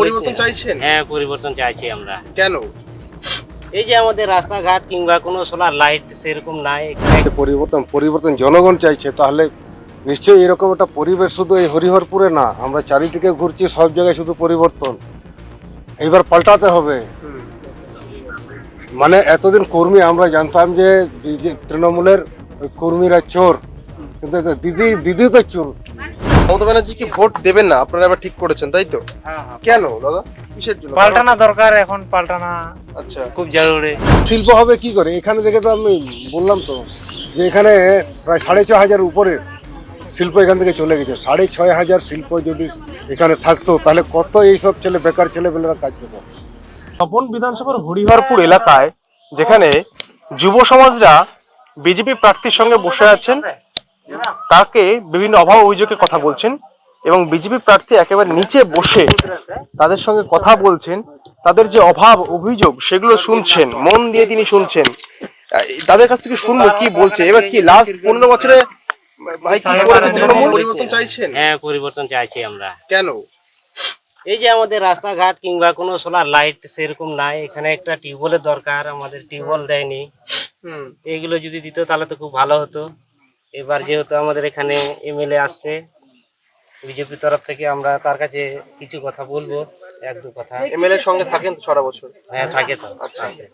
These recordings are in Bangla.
পরিবর্তন চাইছেন? হ্যাঁ, পরিবর্তন চাইছি আমরা। কেন? এই যে আমাদের রাস্তাঘাট কিংবা কোনো সোলার লাইট সেরকম নাই এখানে। পরিবর্তন জনগণ চাইছে, তাহলে নিশ্চয়ই এরকম একটা পরিবেশ শুধু এই হরিহরপুরে না, আমরা চারিদিকে ঘুরছি, সব জায়গায় শুধু পরিবর্তন। এইবার পাল্টাতে হবে। মানে এতদিন কর্মী আমরা জানতাম যে তৃণমূলের ওই কর্মীরা চোর, কিন্তু দিদিও তো চোর। মমতা ব্যানার্জিকে ভোট দেবেন না আপনারা এবার ঠিক করেছেন, তাই তো? কেন দাদা, কিসের জন্য? পাল্টানা দরকার, এখন পাল্টানা আচ্ছা, খুব জরুরি। শিল্প হবে কি করে? এখানে দেখে তো আমি বললাম তো যে এখানে প্রায় 6,500 উপরে শিল্প এখান থেকে চলে গেছে। 6,500 শিল্প যদি এখানে থাকতো তাহলে কত এইসব বেকার ছেলেপেলেরা কাজ পেত। তপন বিধানসভার হরিহরপুর এলাকায় যেখানে যুব সমাজরা বিজেপি প্রার্থীর সঙ্গে বসে আছেন, তাকে বিভিন্ন অভাব অভিযোগের কথা বলছেন এবং বিজেপি প্রার্থী একেবারে নিচে বসে তাদের সঙ্গে কথা বলছেন, তাদের যে অভাব অভিযোগ সেগুলো শুনছেন, মন দিয়ে তিনি শুনছেন। তাদের কাছ থেকে শুনবো কি বলছে। এবার কি লাস্ট 15 বছরে ভাই কি করেছে তৃণমূল? পরিবর্তন চাইছেন? হ্যাঁ, পরিবর্তন চাইছি আমরা। কেন? এই যে আমাদের রাস্তাঘাট কিংবা কোনো সোলার লাইট সেরকম নাই এখানে। একটা টিউবওয়েলের দরকার, আমাদের টিউবওয়েল দেয়নি। এগুলো যদি দিত তাহলে তো খুব ভালো হতো। এবার যেহেতু আমাদের এখানে এমএলএ আসছে বিজেপির তরফ থেকে, আমরা তার কাছে কিছু কথা বলবো, এক দু কথা। এমএলএ এর সঙ্গে থাকেন তো সারা বছর? হ্যাঁ, থাকে তো। আচ্ছা, আছে।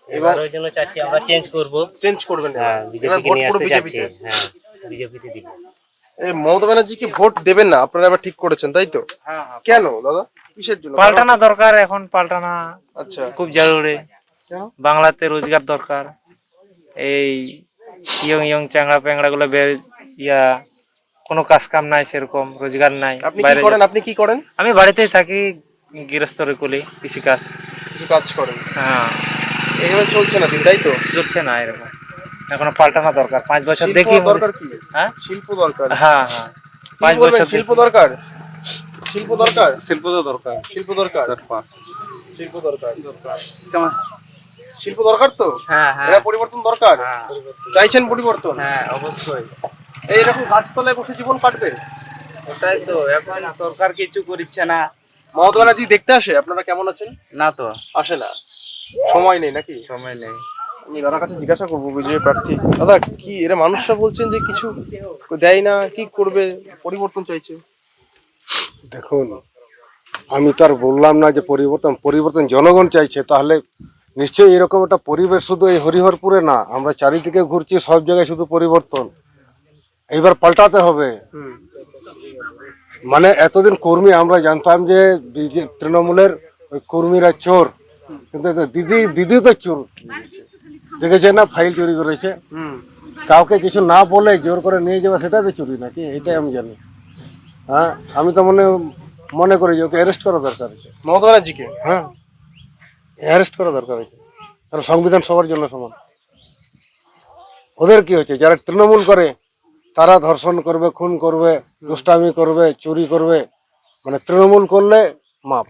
এবার ওই জন্য চাচ্ছি আমরা চেঞ্জ করব। চেঞ্জ করবেন? হ্যাঁ, এবার বিজেপিকে ভোট নিয়ে পুরো আসতে চাচ্ছি। বিজেপিতে? হ্যাঁ, বিজেপিতে দিব। মমতা ব্যানার্জিকে ভোট দেবেন না আপনারা এবার ঠিক করেছেন, তাই তো? কেন দাদা, কিসের জন্য? পাল্টানা দরকার, এখন পাল্টানা আচ্ছা, খুব জরুরি। কেন? বাংলাতে রোজগার দরকার। এই ইয়ং চ্যাংড়া প্যাংড়া গুলো কোনো কাজ কাম নাই, সেরকম রোজগার নাই। আপনি কি করেন? আপনি কি করেন? আমি বাড়িতেই থাকি, গৃহস্থরে করি, কৃষি কাজ। কিছু কাজ করেন? হ্যাঁ, এইভাবে চলছে না দিন, তাই তো? চলছে না এরকম। এখন পাল্টানা দরকার। 5 বছর শিল্প দেখি। দরকার কি? হ্যাঁ, শিল্প দরকার। হ্যাঁ, হ্যাঁ, 5 কি বলবেন? বছর শিল্প দরকার, শিল্প দরকার, শিল্প তো দরকার। শিল্প দরকার, শিল্প দরকার, শিল্প দরকার তো। হ্যাঁ, হ্যাঁ, এটা পরিবর্তন দরকার। চাইছেন পরিবর্তন? হ্যাঁ, অবশ্যই। এইরকম গাছতলায় বসে জীবন কাটবে? ওটাই তো, এখন সরকার কিছু করছে না। মমতা ব্যানার্জি দেখতে আসে আপনারা কেমন আছেন? না তো, আসে না, সময় নেই নাকি? সময় নেই। আমি দাদার কাছে জিজ্ঞাসা করবো, বিজেপি প্রার্থী দাদা, কি এরা মানুষরা বলছেন যে কিছু দেয় না, কি করবে? পরিবর্তন চাইছে। দেখুন, আমি তো আর বললাম না যে পরিবর্তন জনগণ চাইছে, তাহলে নিশ্চয়ই এরকম একটা পরিবেশ শুধু এই হরিহরপুরে না, আমরা চারিদিকে ঘুরছি, সব জায়গায় শুধু পরিবর্তন। এইবার পাল্টাতে হবে। মানে এতদিন কর্মী আমরা জানতাম যে তৃণমূলের ওই কর্মীরা চোর, কিন্তু দিদিও তো চোর। দেখেছে না, ফাইল চুরি করেছে। কাউকে কিছু না বলে জোর করে নিয়ে যাওয়া, সেটাই তো চুরি নাকি? এটাই আমি জানি। হ্যাঁ, আমি তো মনে করি যে ওকে অ্যারেস্ট করা দরকার আছে, মমতা ব্যানার্জিকে। হ্যাঁ, অ্যারেস্ট করা দরকার আছে, কারণ সংবিধান সবার জন্য সমান। ওদের কি হচ্ছে, যারা তৃণমূল করে তারা ধর্ষণ করবে, খুন করবে, দুষ্টামি করবে, চুরি করবে, মানে তৃণমূল করলে মাপ।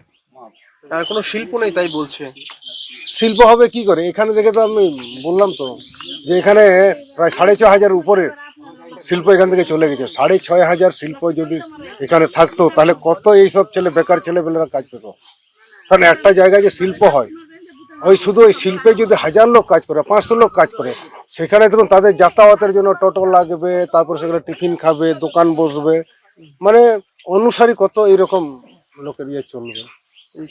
আর কোনো শিল্প নেই তাই বলছে। শিল্প হবে কি করে? এখানে দেখে তো আমি বললাম তো যে এখানে প্রায় 6,500 উপরে শিল্প এখান থেকে চলে গেছে। 6,500 শিল্প যদি এখানে থাকতো তাহলে কত এইসব বেকার ছেলেপেলেরা কাজ পেত। কারণ একটা জায়গায় যে শিল্প হয়, শুধু ওই শিল্পে যদি 1000 লোক কাজ করে, 500 লোক কাজ করে, সেখানে দেখুন তাদের যাতায়াতের জন্য টোটো লাগবে, তারপর সেখানে টিফিন খাবে, দোকান বসবে, মানে অনুসারী কত এইরকম লোকের চলবে।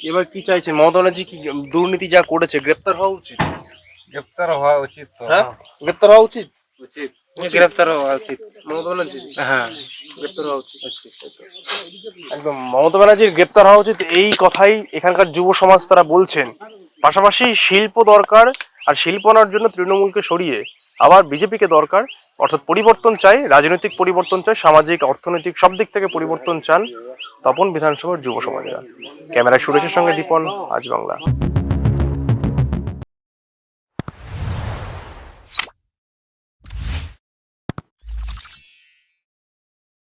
এবার কি চাইছেন? মমতা ব্যানার্জি কি দুর্নীতি যা করেছে গ্রেপ্তার হওয়া উচিত? গ্রেপ্তার হওয়া উচিত তো। হ্যাঁ, গ্রেপ্তার হওয়া উচিত। গ্রেপ্তার হওয়া উচিত মমতা ব্যানার্জি, হ্যাঁ, গ্রেপ্তার হওয়া উচিত। একদম মমতা ব্যানার্জির গ্রেপ্তার হওয়া উচিত, এই কথাই এখানকার যুব সমাজ তারা বলছেন। পাশাপাশি শিল্প দরকার, আর শিল্প আনার জন্য তৃণমূলকে সরিয়ে আবার বিজেপিকে দরকার। অর্থাৎ পরিবর্তন চাই, রাজনৈতিক পরিবর্তন চাই, সামাজিক অর্থনৈতিক সব দিক থেকে পরিবর্তন চান তপন বিধানসভার যুব সমাজেরা। ক্যামেরায় সুরেশের সঙ্গে দীপন, আজ বাংলা।